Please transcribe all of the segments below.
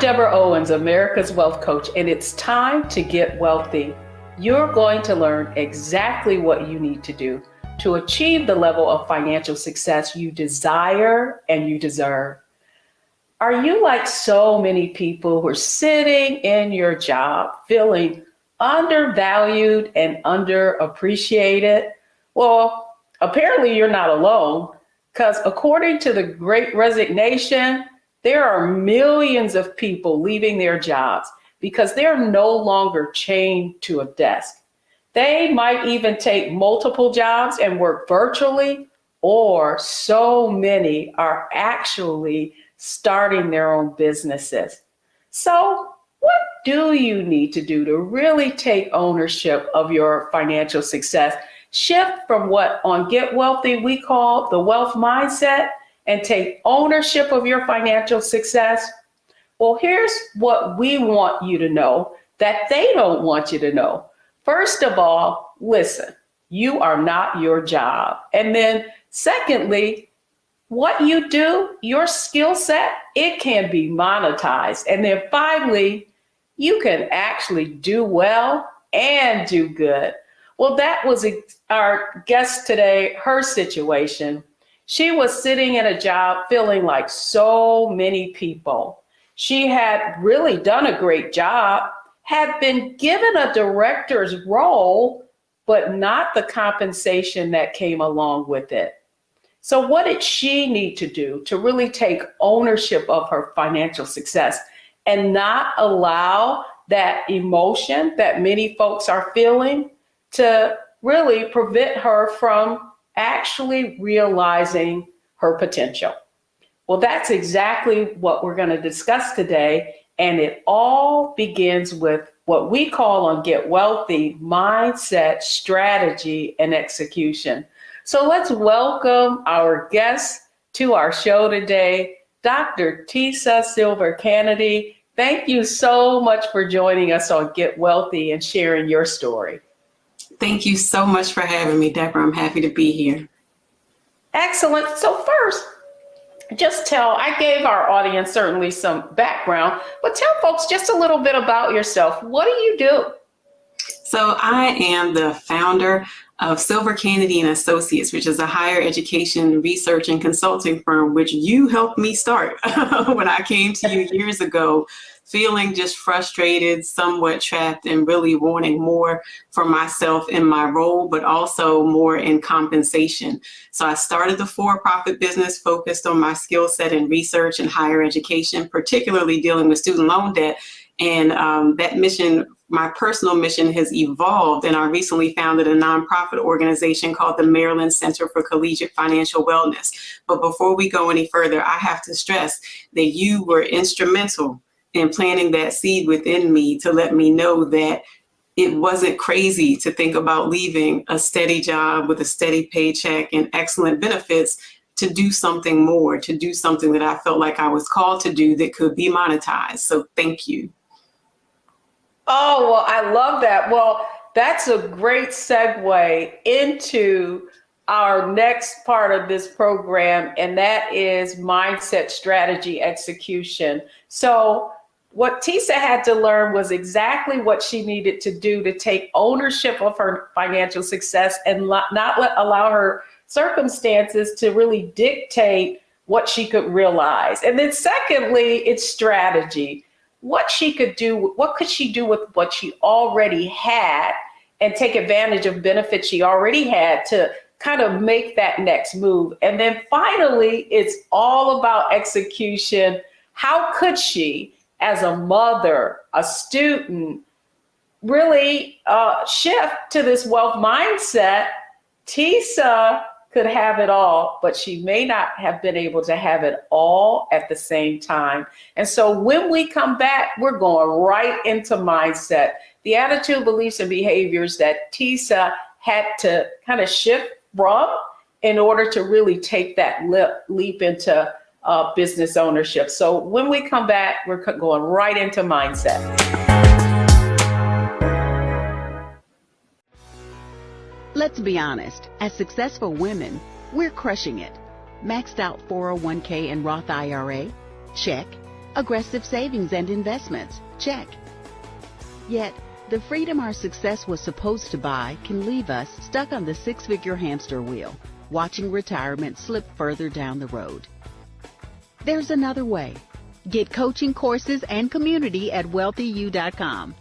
Deborah Owens, America's Wealth Coach, and it's time to get wealthy. You're going to learn exactly what you need to do to achieve the level of financial success you desire and you deserve. Are you like so many people who are sitting in your job feeling undervalued and underappreciated? Well, apparently you're not alone, because according to the Great Resignation, there are millions of people leaving their jobs because they're no longer chained to a desk. They might even take multiple jobs and work virtually, or so many are actually starting their own businesses. So, what do you need to do to really take ownership of your financial success? Shift from what on Get Wealthy we call the wealth mindset and take ownership of your financial success? Well, here's what we want you to know that they don't want you to know. First of all, listen, you are not your job. And then secondly, what you do, your skill set, it can be monetized. And then finally, you can actually do well and do good. Well, that was our guest today, her situation. She was sitting in a job feeling like so many people. She had really done a great job, had been given a director's role, but not the compensation that came along with it. So what did she need to do to really take ownership of her financial success and not allow that emotion that many folks are feeling to really prevent her from actually realizing her potential? Well, that's exactly what we're going to discuss today. And it all begins with what we call on Get Wealthy mindset, strategy, and execution. So let's welcome our guest to our show today, Dr. Tisa Silver-Kennedy. Thank you so much for joining us on Get Wealthy and sharing your story. Thank you so much for having me, Deborah. I'm happy to be here. Excellent. So first, I gave our audience certainly some background, but tell folks just a little bit about yourself. What do you do? So I am the founder of Silver-Kennedy and Associates, which is a higher education research and consulting firm, which you helped me start when I came to you years ago, feeling just frustrated, somewhat trapped, and really wanting more for myself in my role, but also more in compensation. So I started the for-profit business focused on my skill set in research and higher education, particularly dealing with student loan debt. And that mission, my personal mission, has evolved, and I recently founded a nonprofit organization called the Maryland Center for Collegiate Financial Wellness. But before we go any further, I have to stress that you were instrumental in planting that seed within me to let me know that it wasn't crazy to think about leaving a steady job with a steady paycheck and excellent benefits to do something more, to do something that I felt like I was called to do that could be monetized. So thank you. Oh, well, I love that. Well, that's a great segue into our next part of this program, and that is mindset, strategy, execution. So what Tisa had to learn was exactly what she needed to do to take ownership of her financial success and not allow her circumstances to really dictate what she could realize. And then secondly, it's strategy. What could she do with what she already had and take advantage of benefits she already had to kind of make that next move. And then finally, it's all about execution. How could she, as a mother, a student, really shift to this wealth mindset? Tisa could have it all, but she may not have been able to have it all at the same time. And so when we come back, we're going right into mindset, the attitude, beliefs, and behaviors that Tisa had to kind of shift from in order to really take that leap into business ownership. So when we come back, we're going right into mindset. Let's be honest, as successful women, we're crushing it. Maxed out 401k and Roth IRA? Check. Aggressive savings and investments, check. Yet, the freedom our success was supposed to buy can leave us stuck on the six-figure hamster wheel, watching retirement slip further down the road. There's another way. Get coaching courses and community at wealthyu.com.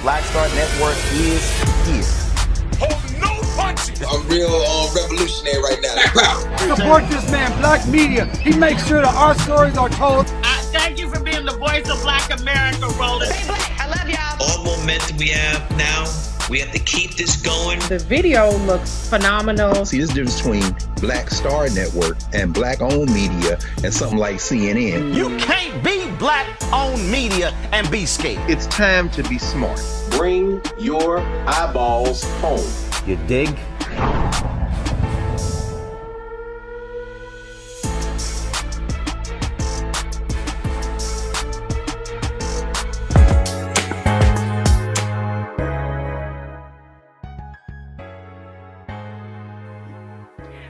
Black Star Network is here. Hold no punches. I'm real revolutionary right now. Support this man, Black Media. He makes sure that our stories are told. Thank you for being the voice of Black America, Roland. Stay black. I love y'all. All momentum we have now, we have to keep this going. The video looks phenomenal. See, this difference between Black Star Network and Black-owned media and something like CNN. You can't be Black-owned media and be scared. It's time to be smart. Bring your eyeballs home. You dig?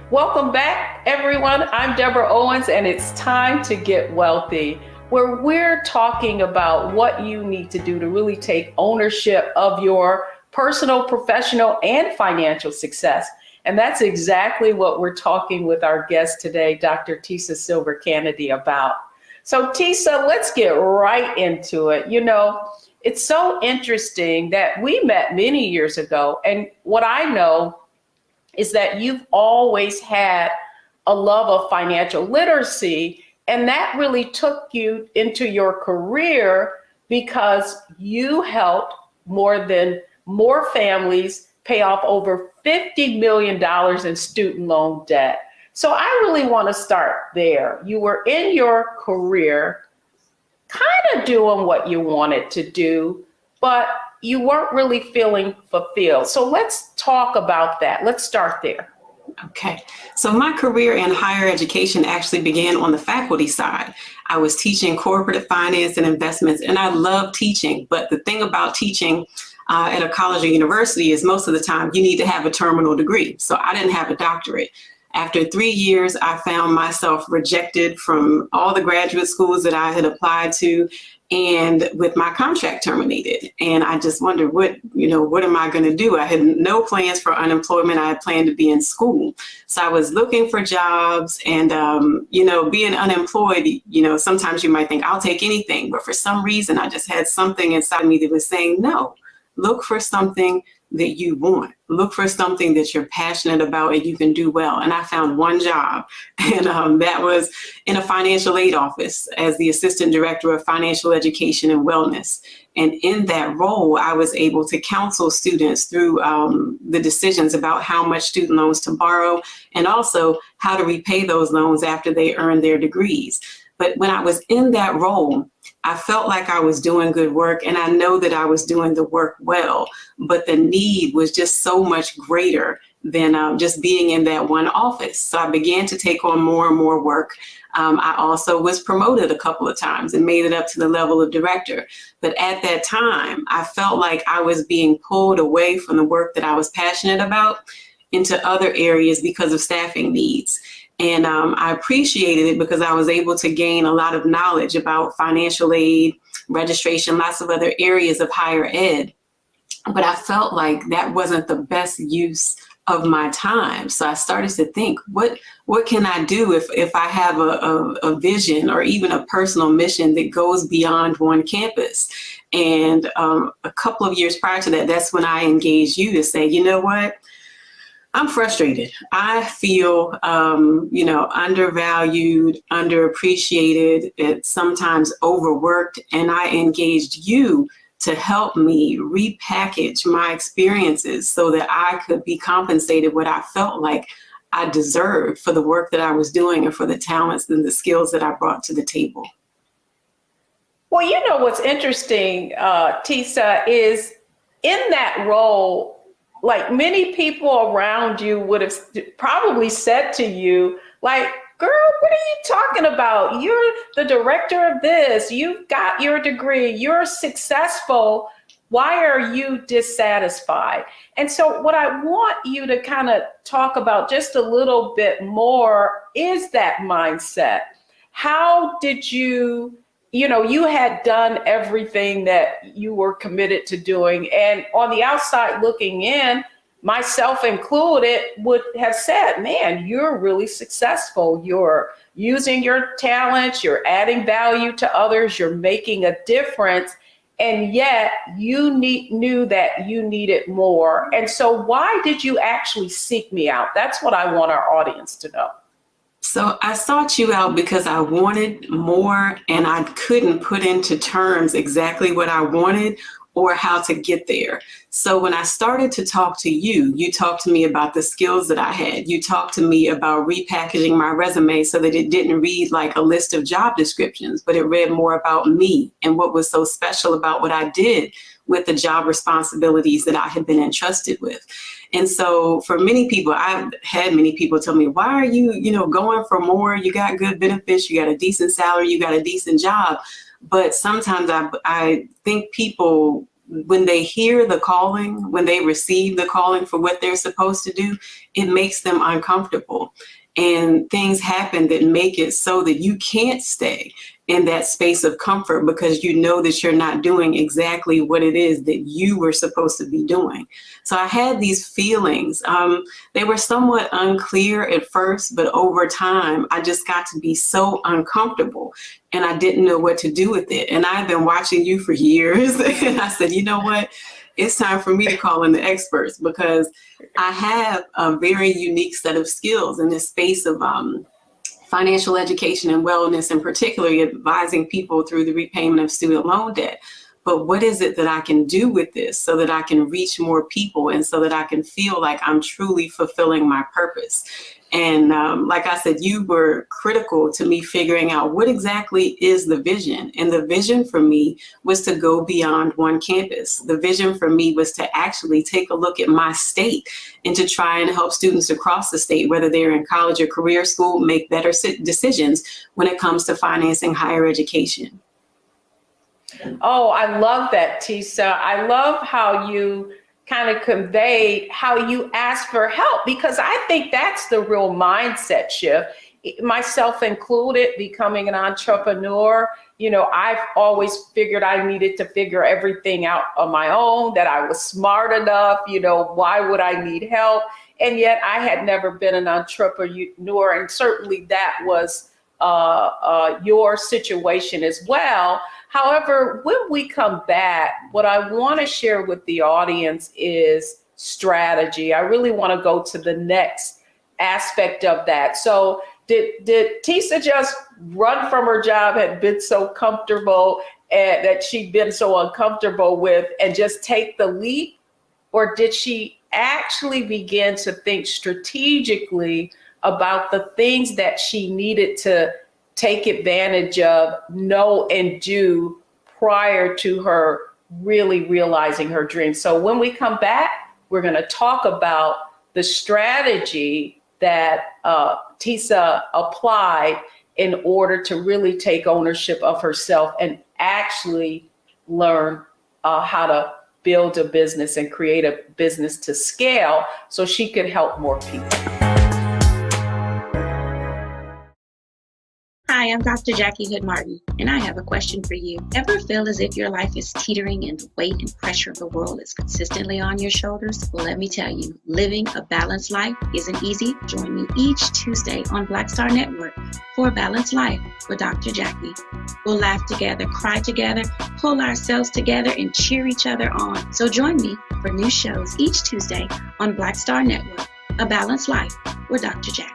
Welcome back, everyone. I'm Deborah Owens, and it's time to get wealthy, where we're talking about what you need to do to really take ownership of your personal, professional, and financial success. And that's exactly what we're talking with our guest today, Dr. Tisa Silver-Kennedy, about. So Tisa, let's get right into it. You know, it's so interesting that we met many years ago. And what I know is that you've always had a love of financial literacy, and that really took you into your career because you helped more families pay off over $50 million in student loan debt. So I really want to start there. You were in your career kind of doing what you wanted to do, but you weren't really feeling fulfilled. So let's talk about that. Let's start there. Okay, so my career in higher education actually began on the faculty side. I was teaching corporate finance and investments, and I love teaching. But the thing about teaching at a college or university is most of the time you need to have a terminal degree. So I didn't have a doctorate. After 3 years, I found myself rejected from all the graduate schools that I had applied to, and with my contract terminated. And I just wondered, what am I going to do? I had no plans for unemployment. I had planned to be in school. So I was looking for jobs, and, being unemployed, sometimes you might think I'll take anything, but for some reason, I just had something inside me that was saying, no, look for something that you want. Look for something that you're passionate about and you can do well. And I found one job, and that was in a financial aid office as the assistant director of financial education and wellness. And in that role, I was able to counsel students through the decisions about how much student loans to borrow and also how to repay those loans after they earn their degrees. But when I was in that role, I felt like I was doing good work, and I know that I was doing the work well, but the need was just so much greater than just being in that one office. So I began to take on more and more work. I also was promoted a couple of times and made it up to the level of director. But at that time, I felt like I was being pulled away from the work that I was passionate about into other areas because of staffing needs. And I appreciated it because I was able to gain a lot of knowledge about financial aid, registration, lots of other areas of higher ed. but I felt like that wasn't the best use of my time. So I started to think, what can I do if I have a vision or even a personal mission that goes beyond one campus? And a couple of years prior to that, that's when I engaged you to say, you know what? I'm frustrated. I feel, undervalued, underappreciated, sometimes overworked, and I engaged you to help me repackage my experiences so that I could be compensated what I felt like I deserved for the work that I was doing and for the talents and the skills that I brought to the table. Well, you know what's interesting, Tisa, is in that role, like many people around you would have probably said to you, like, girl, what are you talking about? You're the director of this. You've got your degree. You're successful. Why are you dissatisfied? And so what I want you to kind of talk about just a little bit more is that mindset. How did you had done everything that you were committed to doing. And on the outside looking in, myself included, would have said, man, you're really successful. You're using your talents, you're adding value to others, you're making a difference. And yet you knew that you needed more. And so why did you actually seek me out? That's what I want our audience to know. So I sought you out because I wanted more, and I couldn't put into terms exactly what I wanted or how to get there. So when I started to talk to you, you talked to me about the skills that I had. You talked to me about repackaging my resume so that it didn't read like a list of job descriptions, but it read more about me and what was so special about what I did with the job responsibilities that I had been entrusted with. And so for many people, I've had many people tell me, why are you, going for more? You got good benefits, you got a decent salary, you got a decent job. But sometimes I think people, when they hear the calling, when they receive the calling for what they're supposed to do, it makes them uncomfortable. And things happen that make it so that you can't stay in that space of comfort because you know that you're not doing exactly what it is that you were supposed to be doing. So I had these feelings. They were somewhat unclear at first, but over time, I just got to be so uncomfortable and I didn't know what to do with it. And I've been watching you for years. And I said, you know what? It's time for me to call in the experts because I have a very unique set of skills in this space of financial education and wellness, and particularly advising people through the repayment of student loan debt. But what is it that I can do with this so that I can reach more people and so that I can feel like I'm truly fulfilling my purpose? And like I said, you were critical to me figuring out what exactly is the vision. And the vision for me was to go beyond one campus. The vision for me was to actually take a look at my state and to try and help students across the state, whether they're in college or career school, make better decisions when it comes to financing higher education. Oh, I love that, Tisa. I love how you kind of conveyed how you ask for help, because I think that's the real mindset shift, myself included, becoming an entrepreneur. I've always figured I needed to figure everything out on my own, that I was smart enough, why would I need help? And yet I had never been an entrepreneur. And certainly that was your situation as well. However, when we come back, what I want to share with the audience is strategy. I really want to go to the next aspect of that. So did Tisa just run from her job, had been so comfortable and that she'd been so uncomfortable with, and just take the leap? Or did she actually begin to think strategically about the things that she needed to take advantage of, know, and do prior to her really realizing her dream? So when we come back, we're going to talk about the strategy that Tisa applied in order to really take ownership of herself and actually learn how to build a business and create a business to scale so she could help more people. Hi, Hi, I'm Dr. Jackie Hood Martin, and I have a question for you. Ever feel as if your life is teetering and the weight and pressure of the world is consistently on your shoulders? Well, let me tell you, living a balanced life isn't easy. Join me each Tuesday on Black Star Network for A Balanced Life with Dr. Jackie. We'll laugh together, cry together, pull ourselves together, and cheer each other on. So join me for new shows each Tuesday on Black Star Network, A Balanced Life with Dr. Jackie.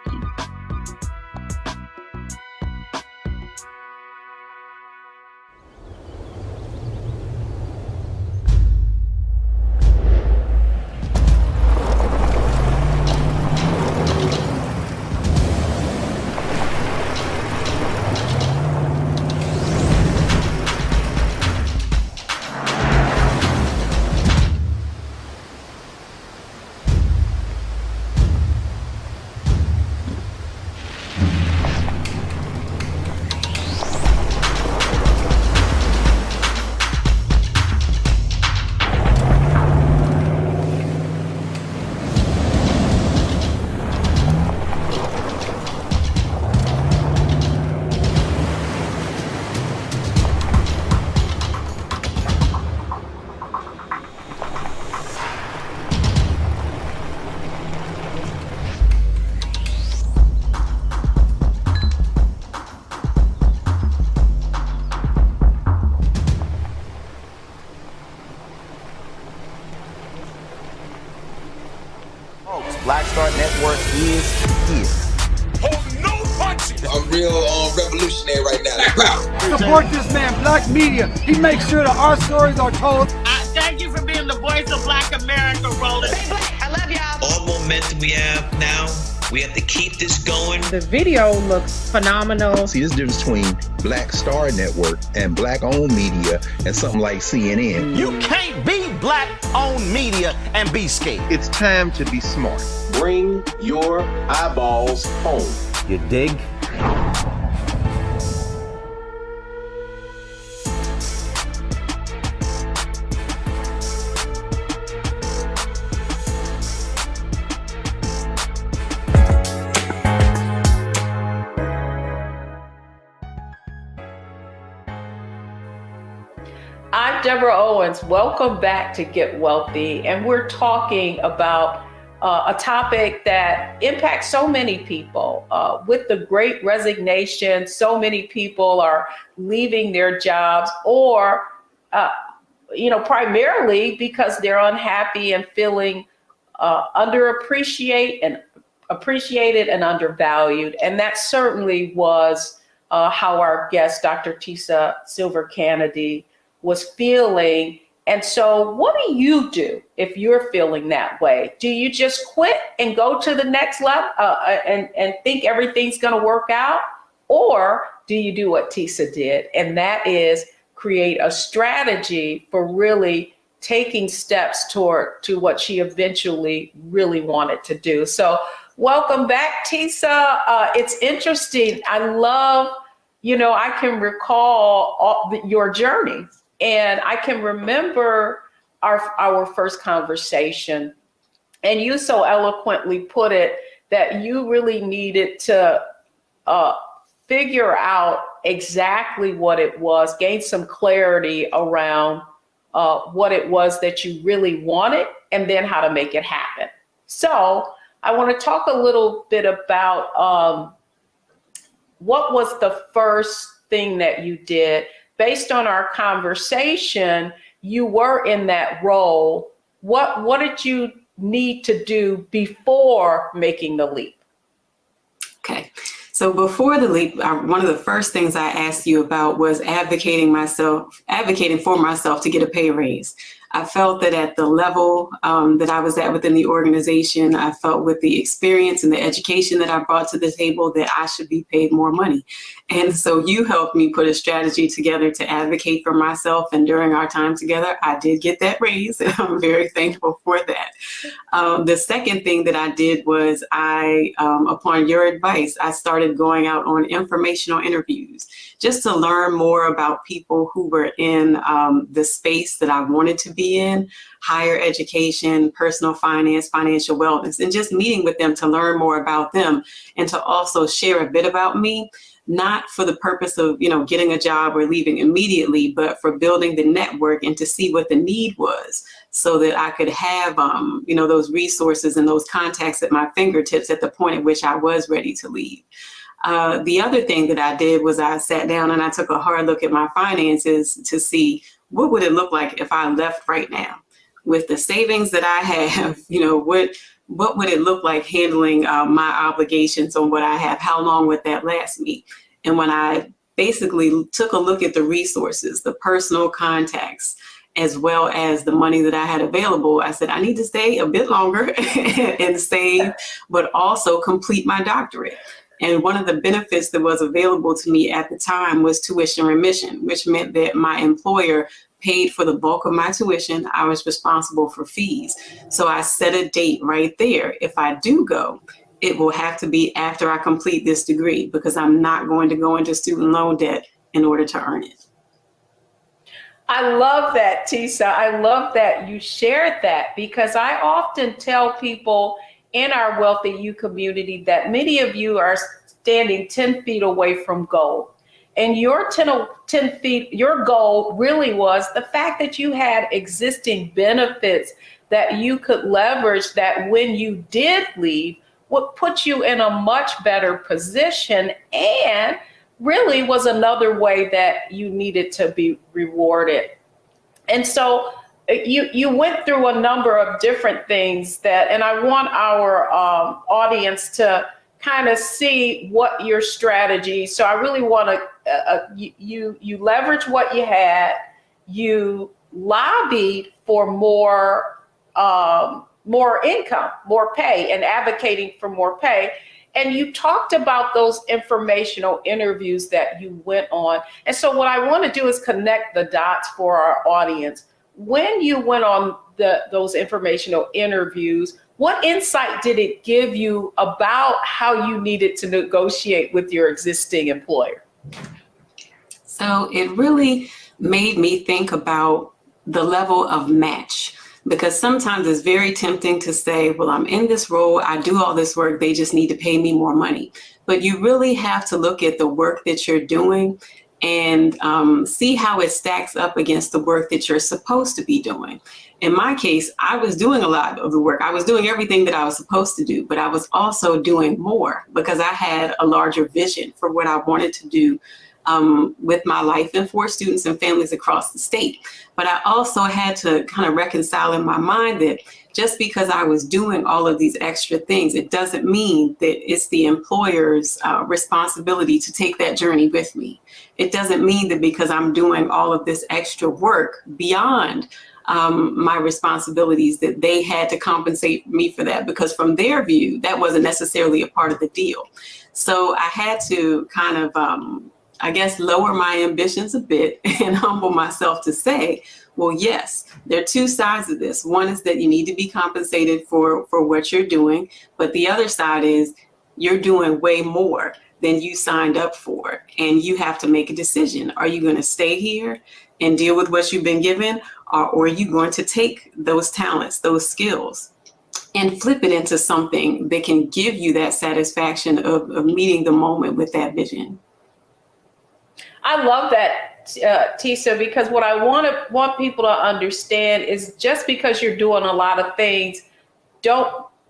Black Star Network is here. Oh, no punches! I'm real revolutionary right now. Support this man, Black Media. He makes sure that our stories are told. Thank you for being the voice of Black America, Roland. Stay black. I love y'all. All momentum we have now, we have to keep this going. The video looks phenomenal. See, this difference between Black Star Network and Black-owned media and something like CNN. You can't be Black-owned media and be scared. It's time to be smart. Bring your eyeballs home. You dig? I'm Deborah Owens. Welcome back to Get Wealthy. And we're talking about a topic that impacts so many people. With the Great Resignation, so many people are leaving their jobs or, primarily because they're unhappy and feeling appreciated and undervalued. And that certainly was how our guest, Dr. Tisa Silver-Kennedy, was feeling. And so what do you do if you're feeling that way? Do you just quit and go to the next level and think everything's going to work out? Or do you do what Tisa did? And that is create a strategy for really taking steps to what she eventually really wanted to do. So welcome back, Tisa. It's interesting. I love, I can recall your journey. And I can remember our first conversation, and you so eloquently put it that you really needed to figure out exactly what it was, gain some clarity around what it was that you really wanted, and then how to make it happen. So I want to talk a little bit about what was the first thing that you did. Based on our conversation, you were in that role. What did you need to do before making the leap? Okay. So before the leap, one of the first things I asked you about was advocating for myself to get a pay raise. I felt that at the level that I was at within the organization, I felt with the experience and the education that I brought to the table that I should be paid more money. And so you helped me put a strategy together to advocate for myself. And during our time together, I did get that raise. And I'm very thankful for that. The second thing that I did was upon your advice, I started going out on informational interviews just to learn more about people who were in the space that I wanted to be be in, higher education, personal finance, financial wellness, and just meeting with them to learn more about them and to also share a bit about me, not for the purpose of, getting a job or leaving immediately, but for building the network and to see what the need was so that I could have, those resources and those contacts at my fingertips at the point at which I was ready to leave. The other thing that I did was I sat down and I took a hard look at my finances to see what would it look like if I left right now with the savings that I have, what would it look like handling my obligations on what I have? How long would that last me? And when I basically took a look at the resources, the personal contacts, as well as the money that I had available, I said, I need to stay a bit longer and save, but also complete my doctorate. And one of the benefits that was available to me at the time was tuition remission, which meant that my employer paid for the bulk of my tuition. I was responsible for fees. So I set a date right there. If I do go, it will have to be after I complete this degree because I'm not going to go into student loan debt in order to earn it. I love that, Tisa. I love that you shared that because I often tell people in our Wealthy You community that many of you are standing 10 feet away from goal. And your 10 feet, your goal really was the fact that you had existing benefits that you could leverage that when you did leave would put you in a much better position and really was another way that you needed to be rewarded. And so you went through a number of different things and I want our audience to kind of see what your strategy. So I really want to, you leverage what you had, you lobbied for more income, more pay, and advocating for more pay. And you talked about those informational interviews that you went on. And so what I want to do is connect the dots for our audience. When you went on those informational interviews, what insight did it give you about how you needed to negotiate with your existing employer? So it really made me think about the level of match. Because sometimes it's very tempting to say, well, I'm in this role, I do all this work, they just need to pay me more money. But you really have to look at the work that you're doing and see how it stacks up against the work that you're supposed to be doing. In my case, I was doing a lot of the work. I was doing everything that I was supposed to do, but I was also doing more because I had a larger vision for what I wanted to do with my life and for students and families across the state. But I also had to kind of reconcile in my mind that just because I was doing all of these extra things, it doesn't mean that it's the employer's responsibility to take that journey with me. It doesn't mean that because I'm doing all of this extra work beyond my responsibilities that they had to compensate me for that, because from their view, that wasn't necessarily a part of the deal. So I had to kind of lower my ambitions a bit and humble myself to say, well, yes, there are two sides of this. One is that you need to be compensated for what you're doing. But the other side is you're doing way more than you signed up for. And you have to make a decision. Are you going to stay here and deal with what you've been given? Or are you going to take those talents, those skills, and flip it into something that can give you that satisfaction of meeting the moment with that vision? I love that, Tisa, because what I want people to understand is just because you're doing a lot of things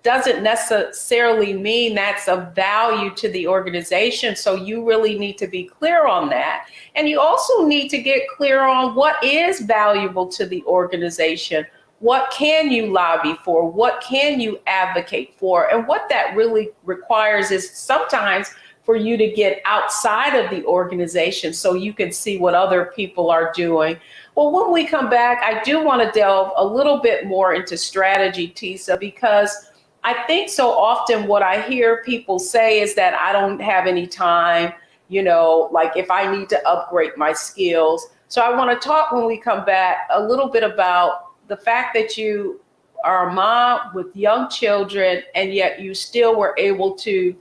doesn't necessarily mean that's of value to the organization. So you really need to be clear on that. And you also need to get clear on what is valuable to the organization. What can you lobby for? What can you advocate for? And what that really requires is sometimes for you to get outside of the organization so you can see what other people are doing. Well, when we come back, I do want to delve a little bit more into strategy, Tisa, because I think so often what I hear people say is that I don't have any time, like if I need to upgrade my skills. So I want to talk when we come back a little bit about the fact that you are a mom with young children, and yet you still were able to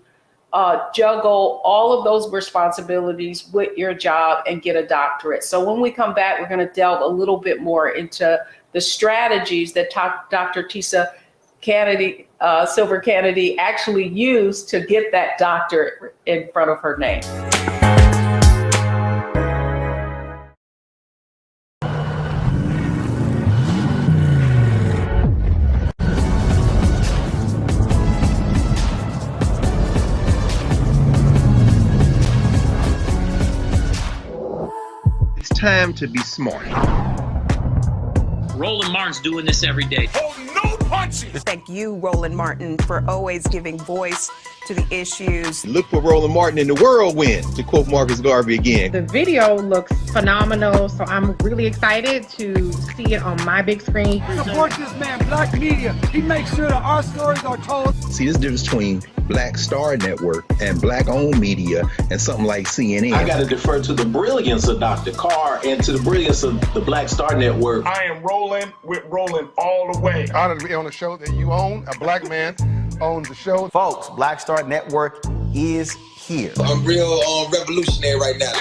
juggle all of those responsibilities with your job and get a doctorate. So when we come back, we're going to delve a little bit more into the strategies that Dr. Tisa Silver Kennedy actually used to get that doctorate in front of her name. It's time to be smart. Roland Martin's doing this every day. Oh, no punches! Thank you, Roland Martin, for always giving voice to the issues. Look for Roland Martin in the whirlwind, to quote Marcus Garvey again. The video looks phenomenal, so I'm really excited to see it on my big screen. Support this man, Black Media. He makes sure that our stories are told. See, there's a difference between Black Star Network and Black-owned media and something like CNN. I got to defer to the brilliance of Dr. Carr and to the brilliance of the Black Star Network. I am rolling with Roland all the way. Honored to be on a show that you own. A black man owns the show. Folks, Black Star Network is here. I'm real revolutionary right now.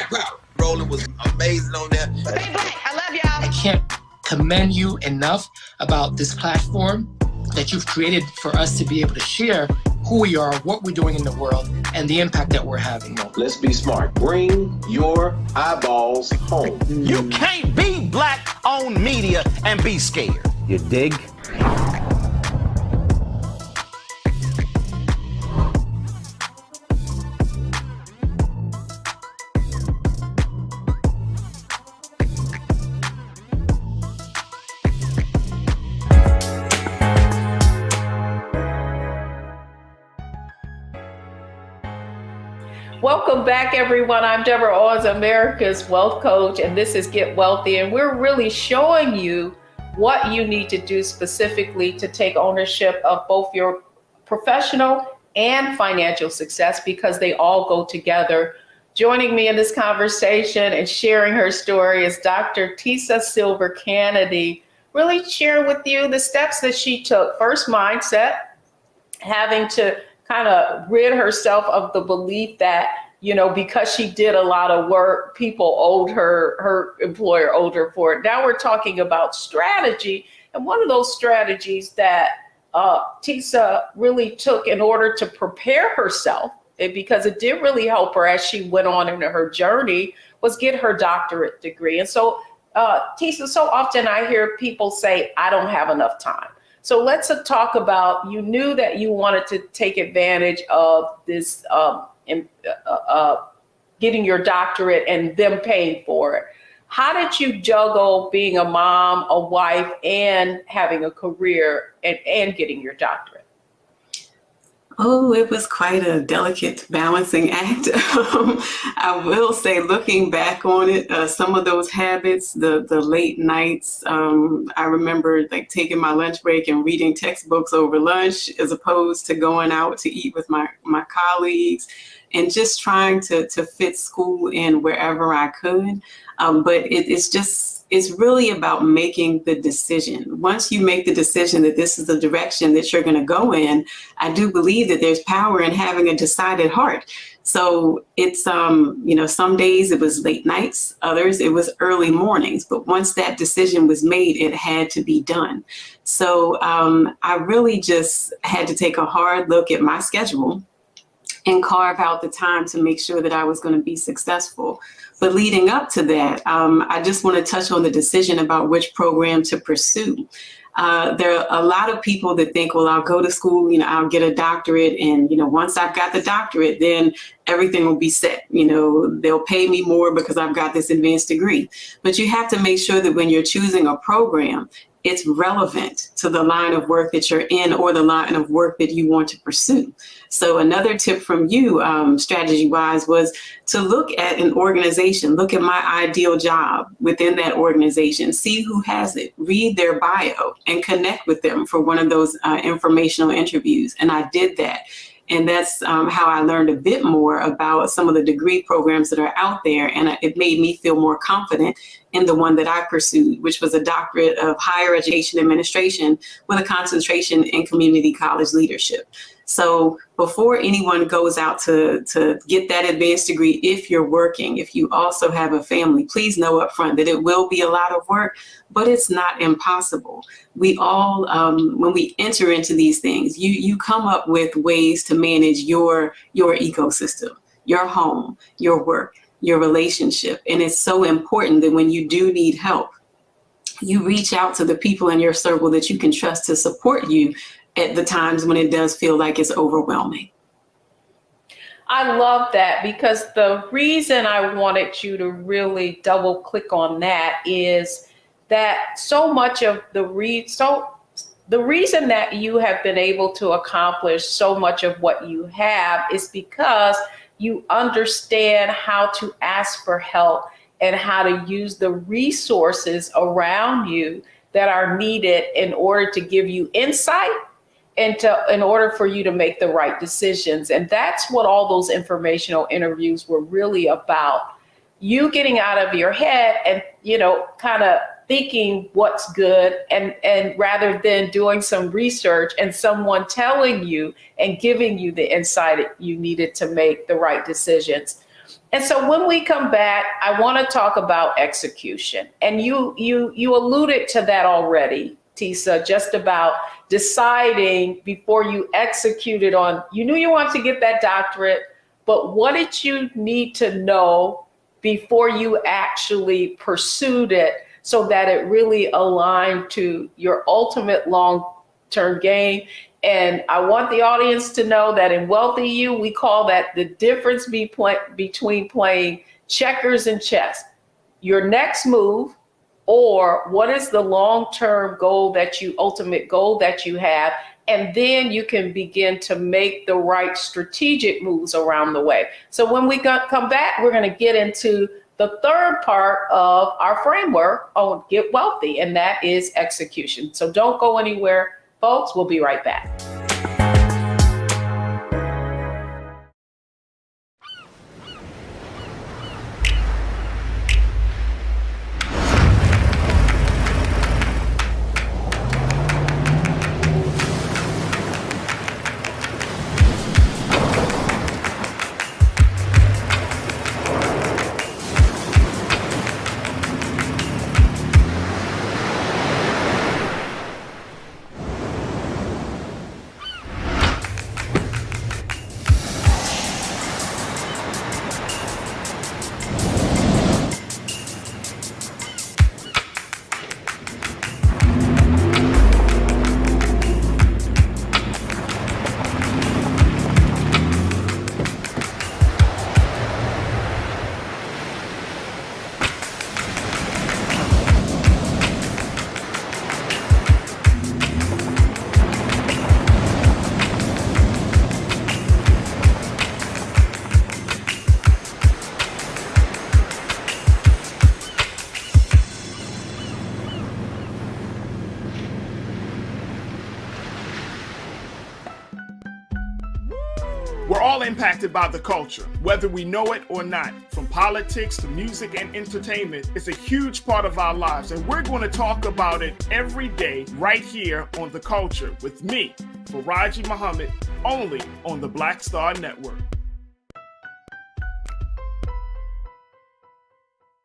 Roland was amazing on that. Stay black. I love y'all. I can't commend you enough about this platform that you've created for us to be able to share who we are, what we're doing in the world, and the impact that we're having. Let's be smart. Bring your eyeballs home. You can't be Black-owned media and be scared. You dig? Welcome back, everyone. I'm Deborah Owens, America's Wealth Coach, and this is Get Wealthy. And we're really showing you what you need to do specifically to take ownership of both your professional and financial success, because they all go together. Joining me in this conversation and sharing her story is Dr. Tisa Silver Kennedy, really sharing with you the steps that she took. First, mindset, having to kind of rid herself of the belief that, you know, because she did a lot of work, people owed her employer owed her for it. Now we're talking about strategy. And one of those strategies that Tisa really took in order to prepare herself, because it did really help her as she went on into her journey, was get her doctorate degree. And so, Tisa, so often I hear people say, I don't have enough time. So let's talk about, you knew that you wanted to take advantage of this, getting your doctorate and them paying for it. How did you juggle being a mom, a wife, and having a career and getting your doctorate? Oh, it was quite a delicate balancing act. I will say, looking back on it, some of those habits, the late nights, I remember like taking my lunch break and reading textbooks over lunch as opposed to going out to eat with my colleagues, and just trying to fit school in wherever I could. But it's really about making the decision. Once you make the decision that this is the direction that you're going to go in, I do believe that there's power in having a decided heart. So it's, some days it was late nights, others it was early mornings. But once that decision was made, it had to be done. So I really just had to take a hard look at my schedule and carve out the time to make sure that I was going to be successful. But leading up to that, I just want to touch on the decision about which program to pursue. There are a lot of people that think, well, I'll go to school, I'll get a doctorate. And, once I've got the doctorate, then everything will be set. They'll pay me more because I've got this advanced degree. But you have to make sure that when you're choosing a program, it's relevant to the line of work that you're in or the line of work that you want to pursue. So another tip from you, strategy-wise, was to look at an organization, look at my ideal job within that organization, see who has it, read their bio, and connect with them for one of those informational interviews. And I did that. And that's how I learned a bit more about some of the degree programs that are out there. And it made me feel more confident in the one that I pursued, which was a doctorate of higher education administration with a concentration in community college leadership. So before anyone goes out to get that advanced degree, if you're working, if you also have a family, please know up front that it will be a lot of work, but it's not impossible. We all, when we enter into these things, you come up with ways to manage your ecosystem, your home, your work, your relationship. And it's so important that when you do need help, you reach out to the people in your circle that you can trust to support you at the times when it does feel like it's overwhelming. I love that, because the reason I wanted you to really double click on that is that so much of the reason that you have been able to accomplish so much of what you have is because you understand how to ask for help and how to use the resources around you that are needed in order to give you insight and in order for you to make the right decisions. And that's what all those informational interviews were really about. You getting out of your head and, kind of thinking what's good, and rather than doing some research and someone telling you and giving you the insight you needed to make the right decisions. And so when we come back, I want to talk about execution. And you alluded to that already, Tisa, just about deciding before you executed on, you knew you wanted to get that doctorate, but what did you need to know before you actually pursued it so that it really aligned to your ultimate long-term gain? And I want the audience to know that in Wealthy You, we call that the difference between playing checkers and chess. Your next move, or what is the long-term ultimate goal that you have, and then you can begin to make the right strategic moves around the way. So when we come back, we're going to get into the third part of our framework on Get Wealthy, and that is execution. So don't go anywhere, folks. We'll be right back. We're all impacted by the culture, whether we know it or not. From politics to music and entertainment, it's a huge part of our lives, and we're going to talk about it every day right here on The Culture with me, Faraji Muhammad, only on the Black Star Network.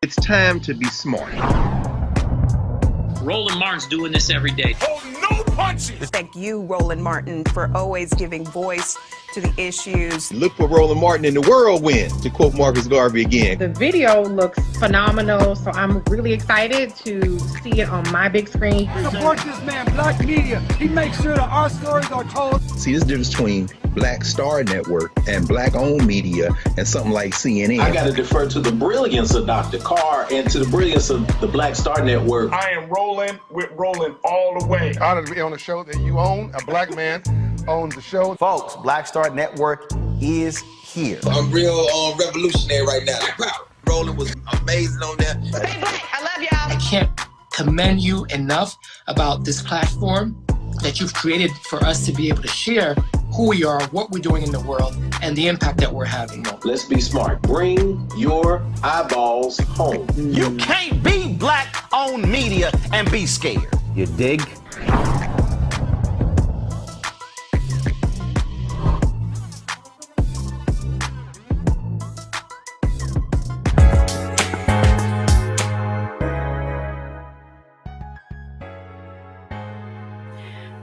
It's time to be smart. Roland Martin's doing this every day. Oh, no punches! Thank you, Roland Martin, for always giving voice to the issues. Look for Roland Martin in the whirlwind, to quote Marcus Garvey again. The video looks phenomenal, so I'm really excited to see it on my big screen. Support this man, Black Media. He makes sure that our stories are told. See, this difference between Black Star Network and Black-owned media and something like CNN. I got to defer to the brilliance of Dr. Carr and to the brilliance of the Black Star Network. I am rolling with Roland all the way. Honored to be on a show that you own. A black man owns the show. Folks, Black Star Network is here. I'm real revolutionary right now. Roland was amazing on that. Stay black. I love y'all. I can't commend you enough about this platform that you've created for us to be able to share who we are, what we're doing in the world, and the impact that we're having. Let's be smart. Bring your eyeballs home. You can't be black-owned media and be scared. You dig?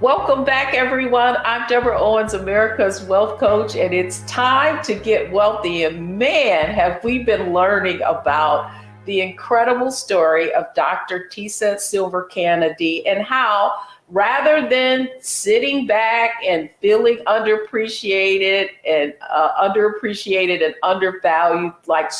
Welcome back, everyone. I'm Deborah Owens, America's Wealth Coach, and it's time to get wealthy. And man, have we been learning about the incredible story of Dr. Tisa Silver Kennedy and how, rather than sitting back and feeling underappreciated and undervalued, like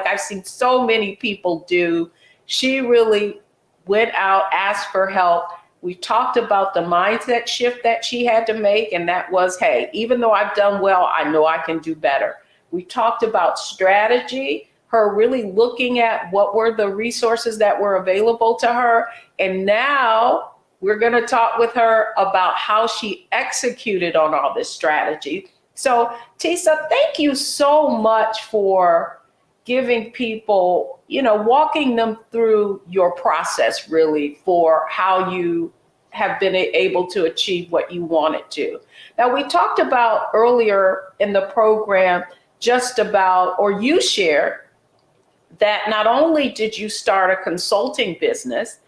I've seen so many people do, she really went out, asked for help. We talked about the mindset shift that she had to make, and that was, hey, even though I've done well, I know I can do better. We talked about strategy, her really looking at what were the resources that were available to her. And now we're going to talk with her about how she executed on all this strategy. So, Tisa, thank you so much for giving people, walking them through your process really for how you have been able to achieve what you wanted to. Now, we talked about earlier in the program you shared that not only did you start a consulting business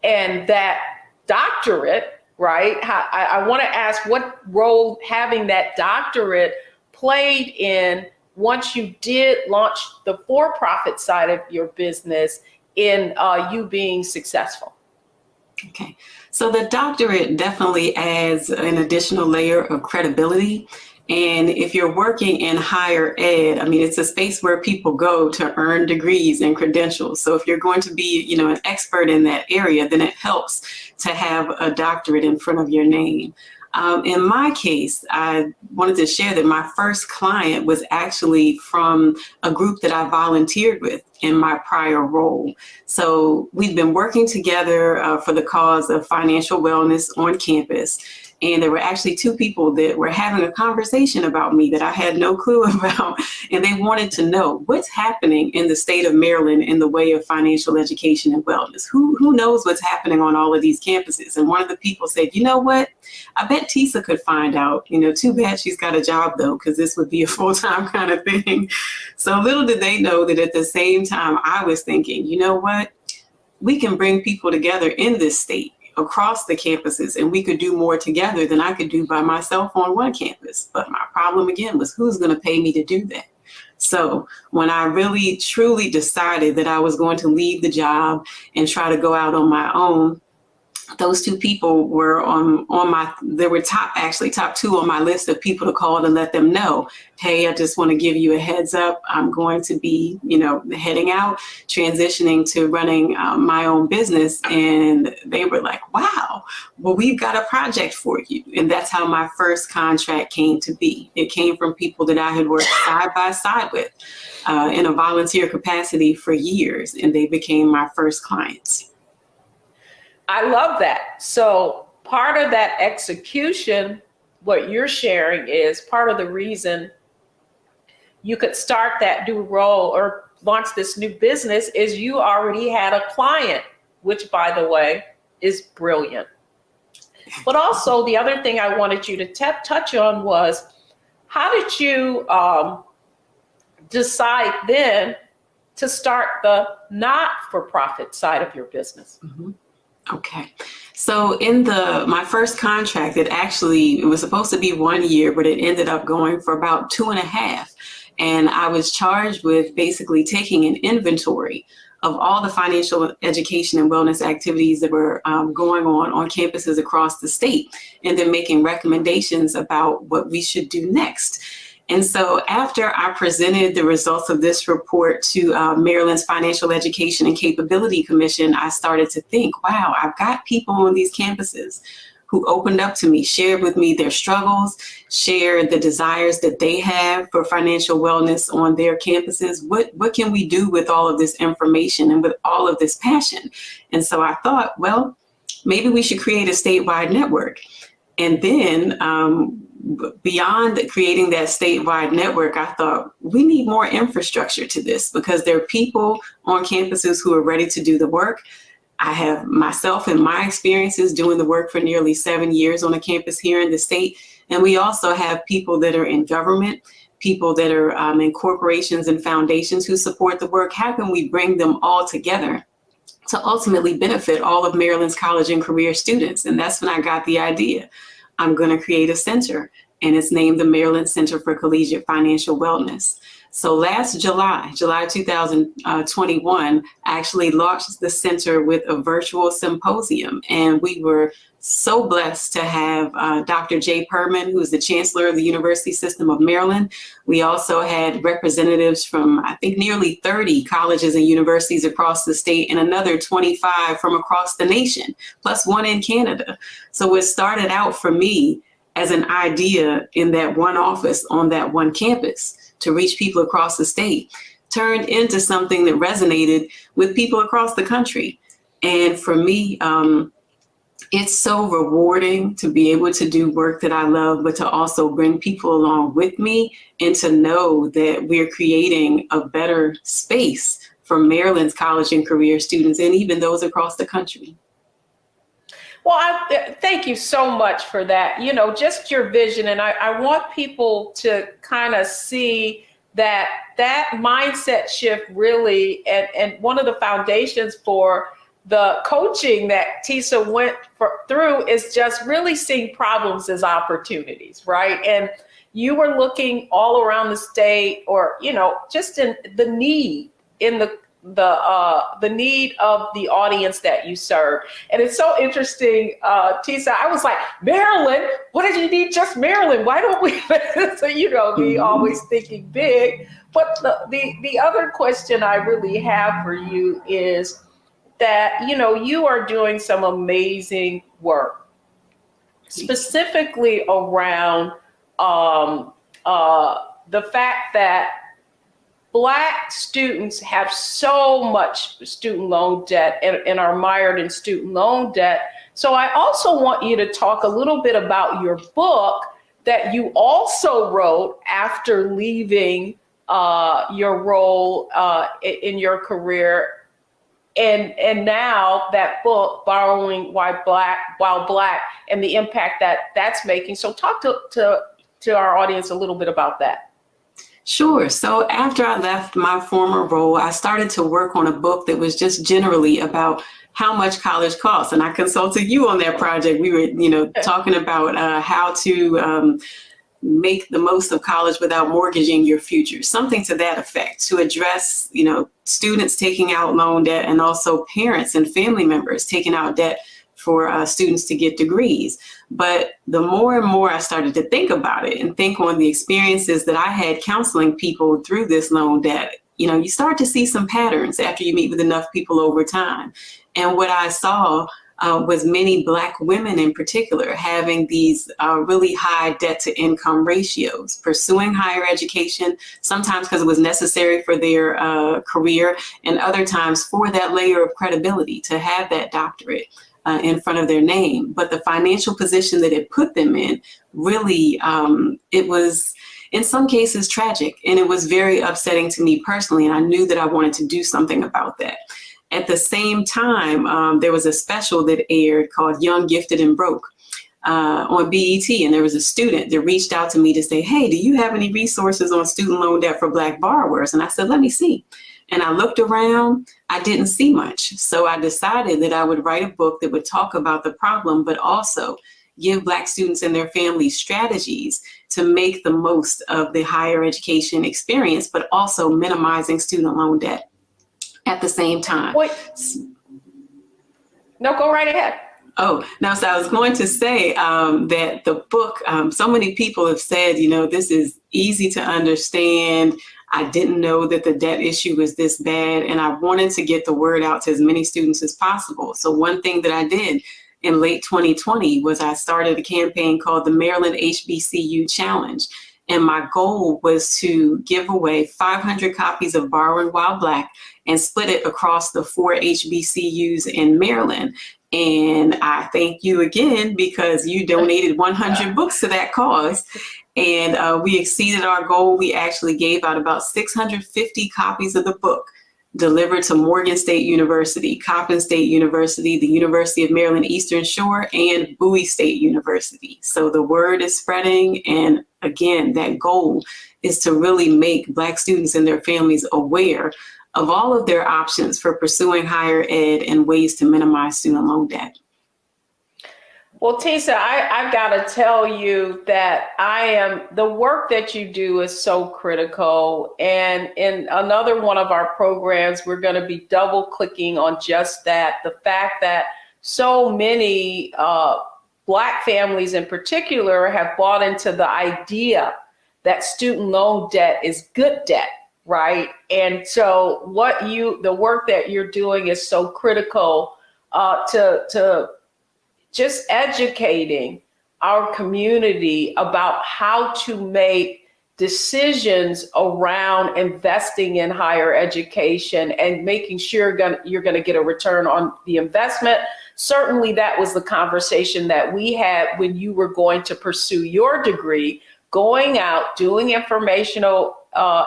and that doctorate, right? I want to ask what role having that doctorate played in once you did launch the for-profit side of your business in you being successful. Okay, so the doctorate definitely adds an additional layer of credibility. And if you're working in higher ed, it's a space where people go to earn degrees and credentials. So if you're going to be, an expert in that area, then it helps to have a doctorate in front of your name. In my case, I wanted to share that my first client was actually from a group that I volunteered with in my prior role. So we've been working together for the cause of financial wellness on campus. And there were actually two people that were having a conversation about me that I had no clue about. And they wanted to know what's happening in the state of Maryland in the way of financial education and wellness. Who knows what's happening on all of these campuses? And one of the people said, you know what? I bet Tisa could find out. Too bad she's got a job, though, because this would be a full-time kind of thing. So little did they know that at the same time, I was thinking, you know what? We can bring people together in this state across the campuses, and we could do more together than I could do by myself on one campus. But my problem again was who's going to pay me to do that? So when I really truly decided that I was going to leave the job and try to go out on my own, those two people were they were top two on my list of people to call and let them know, hey, I just want to give you a heads up. I'm going to be, heading out, transitioning to running my own business. And they were like, wow, well, we've got a project for you. And that's how my first contract came to be. It came from people that I had worked side by side with in a volunteer capacity for years. And they became my first clients. I love that. So part of that execution, what you're sharing is part of the reason you could start that new role or launch this new business is you already had a client, which, by the way, is brilliant. But also the other thing I wanted you to touch on was how did you decide then to start the not-for-profit side of your business? Mm-hmm. Okay. So in my first contract, it was supposed to be 1 year, but it ended up going for about 2.5. And I was charged with basically taking an inventory of all the financial education and wellness activities that were going on campuses across the state, and then making recommendations about what we should do next. And so after I presented the results of this report to Maryland's Financial Education and Capability Commission, I started to think, wow, I've got people on these campuses who opened up to me, shared with me their struggles, shared the desires that they have for financial wellness on their campuses. What can we do with all of this information and with all of this passion? And so I thought, well, maybe we should create a statewide network. And then beyond creating that statewide network, I thought we need more infrastructure to this, because there are people on campuses who are ready to do the work. I have myself and my experiences doing the work for nearly 7 years on a campus here in the state. And we also have people that are in government, people that are in corporations and foundations who support the work. How can we bring them all together to ultimately benefit all of Maryland's college and career students? And that's when I got the idea. I'm going to create a center, and it's named the Maryland Center for Collegiate Financial Wellness. So last July 2021, I actually launched the center with a virtual symposium, and we were so blessed to have Dr. Jay Perman, who is the Chancellor of the University System of Maryland. We also had representatives from, I think, nearly 30 colleges and universities across the state, and another 25 from across the nation, plus one in Canada. So it started out for me as an idea in that one office on that one campus to reach people across the state, turned into something that resonated with people across the country. And for me, it's so rewarding to be able to do work that I love, but to also bring people along with me and to know that we're creating a better space for Maryland's college and career students, and even those across the country. Well, thank you so much for that. You know, just your vision. And I want people to kind of see that mindset shift really, and one of the foundations for the coaching that Tisa went through is just really seeing problems as opportunities, right? And you were looking all around the state, or, you know, just in the need, in the need of the audience that you serve. And it's so interesting, Tisa, I was like, Maryland, what did you need just Maryland? Why don't we, so, you know, be always thinking big. But the other question I really have for you is that, you know, you are doing some amazing work, specifically around the fact that Black students have so much student loan debt and are mired in student loan debt. So I also want you to talk a little bit about your book that you also wrote after leaving your role in your career. And now that book, Borrowing While Black, and the impact that that's making. So talk to our audience a little bit about that. Sure. So after I left my former role, I started to work on a book that was just generally about how much college costs. And I consulted you on that project. We were, you know, talking about how to make the most of college without mortgaging your future, something to that effect, to address, you know, students taking out loan debt, and also parents and family members taking out debt for students to get degrees. But the more and more I started to think about it and think on the experiences that I had counseling people through this loan debt, you know, you start to see some patterns after you meet with enough people over time. And what I saw was many Black women in particular having these really high debt to income ratios, pursuing higher education, sometimes because it was necessary for their career, and other times for that layer of credibility, to have that doctorate in front of their name. But the financial position that it put them in, really, it was in some cases tragic, and it was very upsetting to me personally, and I knew that I wanted to do something about that. At the same time, there was a special that aired called Young, Gifted, and Broke on BET, and there was a student that reached out to me to say, hey, do you have any resources on student loan debt for Black borrowers? And I said, let me see. And I looked around, I didn't see much. So I decided that I would write a book that would talk about the problem, but also give Black students and their families strategies to make the most of the higher education experience, but also minimizing student loan debt at the same time. Wait. No, go right ahead. Oh, no, so I was going to say that the book, so many people have said, you know, this is easy to understand. I didn't know that the debt issue was this bad, and I wanted to get the word out to as many students as possible. So one thing that I did in late 2020 was I started a campaign called the Maryland HBCU Challenge. And my goal was to give away 500 copies of Borrowing While Black and split it across the 4 HBCUs in Maryland. And I thank you again because you donated 100 books to that cause. And we exceeded our goal. We actually gave out about 650 copies of the book, delivered to Morgan State University, Coppin State University, the University of Maryland Eastern Shore, and Bowie State University. So the word is spreading. And again, that goal is to really make Black students and their families aware of all of their options for pursuing higher ed and ways to minimize student loan debt. Well, Tisa, I've got to tell you that the work that you do is so critical. And in another one of our programs, we're going to be double clicking on just that, the fact that so many Black families in particular have bought into the idea that student loan debt is good debt. Right. And so the work that you're doing is so critical to just educating our community about how to make decisions around investing in higher education and making sure you're going to get a return on the investment. Certainly, that was the conversation that we had when you were going to pursue your degree, going out, doing informational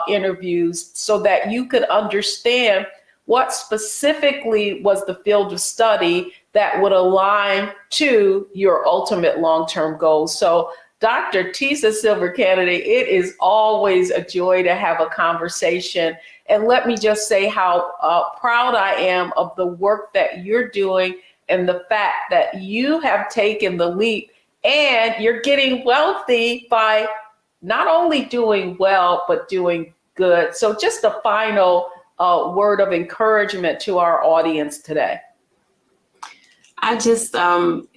interviews so that you could understand what specifically was the field of study that would align to your ultimate long-term goals. So Dr. Tisa Silver-Kennedy, it is always a joy to have a conversation. And let me just say how proud I am of the work that you're doing and the fact that you have taken the leap and you're getting wealthy by not only doing well, but doing good. So just a final word of encouragement to our audience today. I just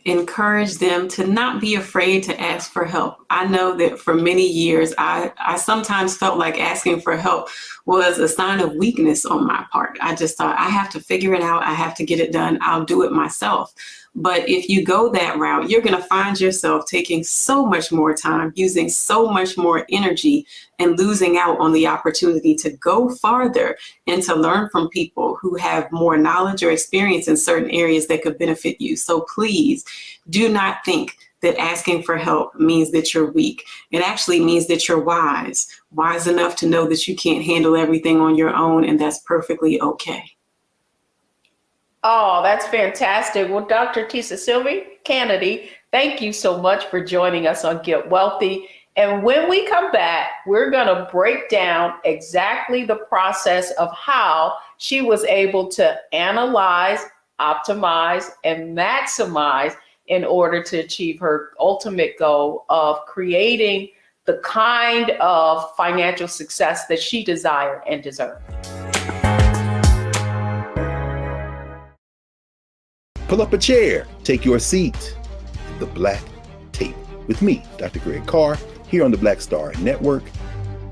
encourage them to not be afraid to ask for help. I know that for many years, I sometimes felt like asking for help was a sign of weakness on my part. I just thought I have to figure it out. I have to get it done. I'll do it myself. But if you go that route, you're going to find yourself taking so much more time, using so much more energy, and losing out on the opportunity to go farther and to learn from people who have more knowledge or experience in certain areas that could benefit you. So please do not think that asking for help means that you're weak. It actually means that you're wise enough to know that you can't handle everything on your own, and that's perfectly okay. Oh, that's fantastic. Well, Dr. Tisa Silver-Kennedy, thank you so much for joining us on Get Wealthy. And when we come back, we're going to break down exactly the process of how she was able to analyze, optimize, and maximize in order to achieve her ultimate goal of creating the kind of financial success that she desired and deserved. Pull up a chair, take your seat at the Black Table with me, Dr. Greg Carr, here on the Black Star Network.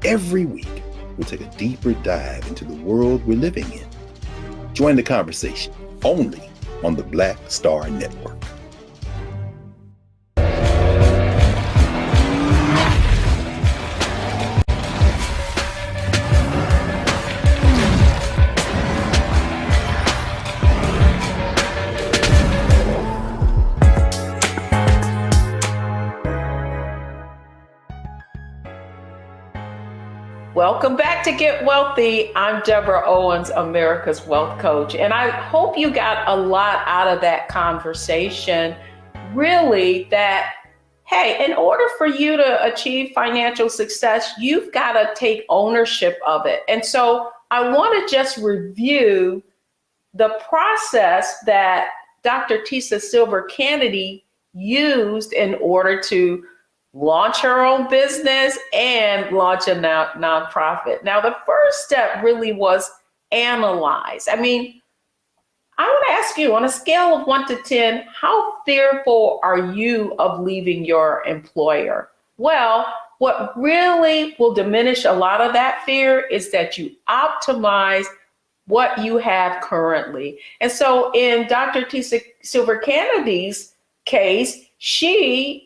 Every week, we'll take a deeper dive into the world we're living in. Join the conversation only on the Black Star Network. Welcome back to Get Wealthy. I'm Deborah Owens, America's Wealth Coach, and I hope you got a lot out of that conversation. Really, that, hey, in order for you to achieve financial success, you've got to take ownership of it. And so I want to just review the process that Dr. Tisa Silver-Kennedy used in order to launch her own business and launch a nonprofit. Now, the first step really was analyze. I mean, I want to ask you, on a scale of 1 to 10, how fearful are you of leaving your employer? Well, what really will diminish a lot of that fear is that you optimize what you have currently. And so in Dr. Tisa Silver-Kennedy's case, she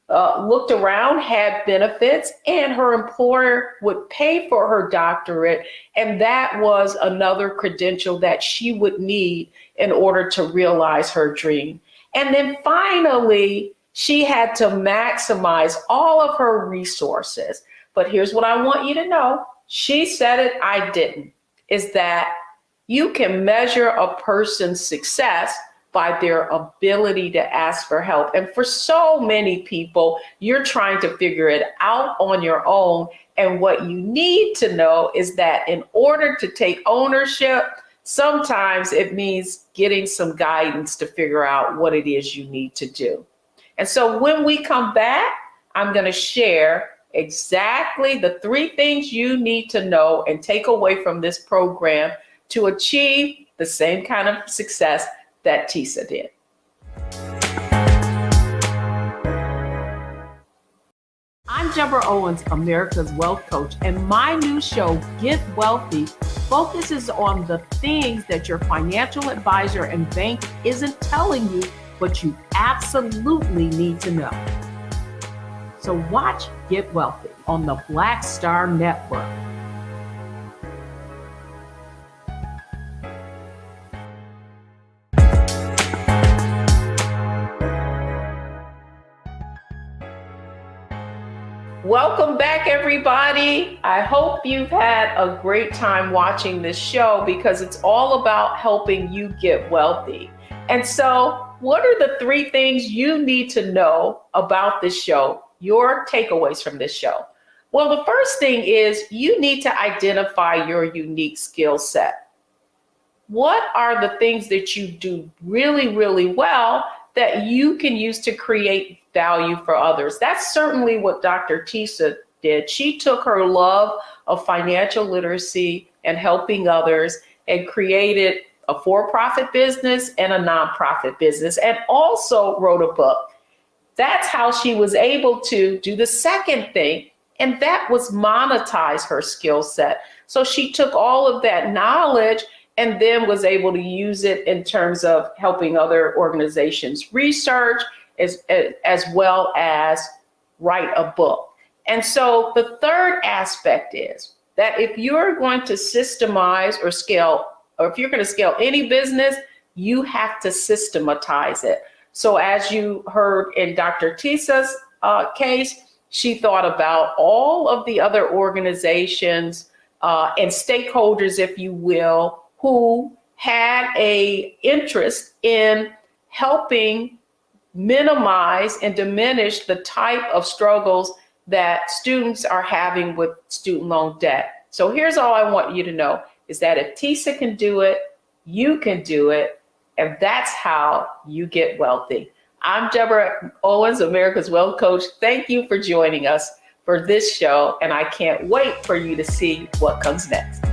looked around, had benefits, and her employer would pay for her doctorate. And that was another credential that she would need in order to realize her dream. And then finally, she had to maximize all of her resources. But here's what I want you to know. She said it, I didn't, is that you can measure a person's success by their ability to ask for help. And for so many people, you're trying to figure it out on your own. And what you need to know is that in order to take ownership, sometimes it means getting some guidance to figure out what it is you need to do. And so when we come back, I'm going to share exactly the 3 things you need to know and take away from this program to achieve the same kind of success that Tisa did. I'm Deborah Owens, America's Wealth Coach, and my new show, Get Wealthy, focuses on the things that your financial advisor and bank isn't telling you, but you absolutely need to know. So watch Get Wealthy on the Black Star Network. Welcome back, everybody. I hope you've had a great time watching this show because it's all about helping you get wealthy. And so, what are the 3 things you need to know about this show, your takeaways from this show? Well, the first thing is you need to identify your unique skill set. What are the things that you do really, really well that you can use to create value for others? That's certainly what Dr. Tisa did. She took her love of financial literacy and helping others and created a for-profit business and a nonprofit business, and also wrote a book. That's how she was able to do the second thing, and that was monetize her skill set. So she took all of that knowledge and then was able to use it in terms of helping other organizations research as well as write a book. And so the third aspect is that if you're going to systemize or scale, or if you're going to scale any business, you have to systematize it. So as you heard in Dr. Tisa's case, she thought about all of the other organizations and stakeholders, if you will, who had an interest in helping minimize and diminish the type of struggles that students are having with student loan debt. So here's all I want you to know is that if Tisa can do it, you can do it, and that's how you get wealthy. I'm Deborah Owens, America's Wealth Coach. Thank you for joining us for this show, and I can't wait for you to see what comes next.